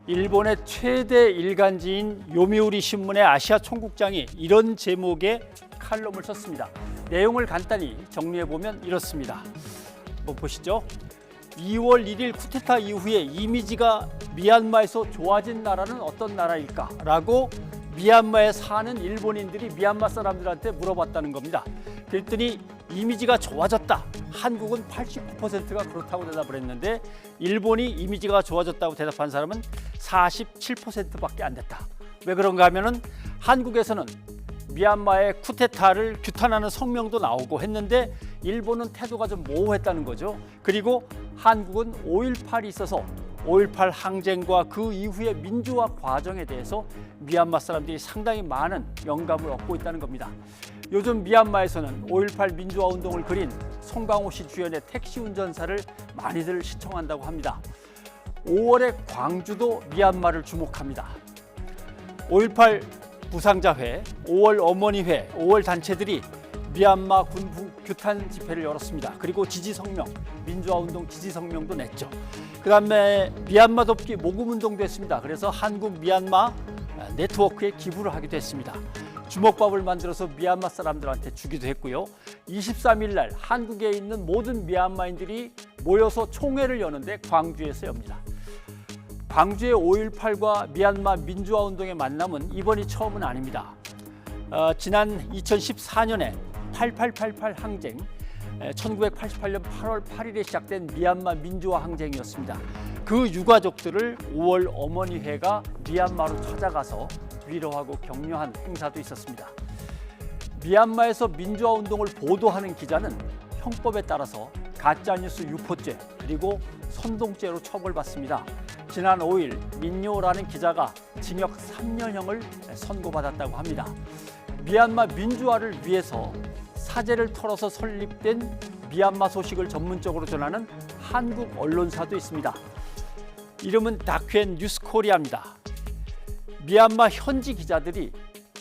일본의 최대 일간지인 요미우리 신문의 아시아 총국장이 이런 제목의 칼럼을 썼습니다. 내용을 간단히 정리해보면 이렇습니다. 한번 보시죠. 2월 1일 쿠데타 이후에 이미지가 미얀마에서 좋아진 나라는 어떤 나라일까? 라고 미얀마에 사는 일본인들이 미얀마 사람들한테 물어봤다는 겁니다. 그랬더니 이미지가 좋아졌다. 한국은 89%가 그렇다고 대답을 했는데 일본이 이미지가 좋아졌다고 대답한 사람은 47%밖에 안 됐다. 왜 그런가 하면은 한국에서는 미얀마의 쿠데타를 규탄하는 성명도 나오고 했는데 일본은 태도가 좀 모호했다는 거죠. 그리고 한국은 5.18이 있어서 5.18 항쟁과 그 이후의 민주화 과정에 대해서 미얀마 사람들이 상당히 많은 영감을 얻고 있다는 겁니다. 요즘 미얀마에서는 5.18 민주화 운동을 그린 송강호 씨 주연의 택시 운전사를 많이들 시청한다고 합니다. 5월에 광주도 미얀마를 주목합니다. 5.18 부상자회, 5월 어머니회, 5월 단체들이 미얀마 군부 규탄 집회를 열었습니다. 그리고 지지성명, 민주화운동 지지성명도 냈죠. 그 다음에 미얀마 돕기 모금운동도 했습니다. 그래서 한국 미얀마 네트워크에 기부를 하기도 했습니다. 주먹밥을 만들어서 미얀마 사람들한테 주기도 했고요. 23일 날 한국에 있는 모든 미얀마인들이 모여서 총회를 여는데 광주에서 엽니다. 광주의 5.18과 미얀마 민주화운동의 만남은 이번이 처음은 아닙니다. 지난 2014년에 8888 항쟁, 1988년 8월 8일에 시작된 미얀마 민주화 항쟁이었습니다. 그 유가족들을 5월 어머니회가 미얀마로 찾아가서 위로하고 격려한 행사도 있었습니다. 미얀마에서 민주화 운동을 보도하는 기자는 형법에 따라서 가짜뉴스 유포죄 그리고 선동죄로 처벌받습니다. 지난 5일 민요라는 기자가 징역 3년형을 선고받았다고 합니다. 미얀마 민주화를 위해서 사제를 털어서 설립된 미얀마 소식을 전문적으로 전하는 한국 언론사도 있습니다. 이름은 다큐엔 뉴스코리아입니다. 미얀마 현지 기자들이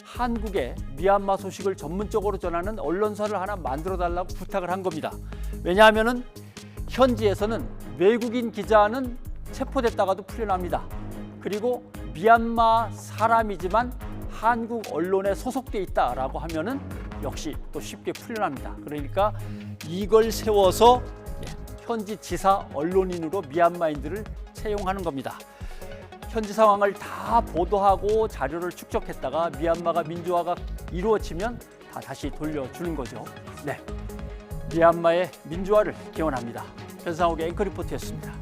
한국의 미얀마 소식을 전문적으로 전하는 언론사를 하나 만들어달라고 부탁을 한 겁니다. 왜냐하면 현지에서는 외국인 기자는 체포됐다가도 풀려납니다. 그리고 미얀마 사람이지만 한국 언론에 소속돼 있다라고 하면은 역시 또 쉽게 풀려납니다. 그러니까 이걸 세워서 현지 지사 언론인으로 미얀마인들을 채용하는 겁니다. 현지 상황을 다 보도하고 자료를 축적했다가 미얀마가 민주화가 이루어지면 다 다시 돌려주는 거죠. 네, 미얀마의 민주화를 기원합니다. 변상욱의 앵커 리포트였습니다.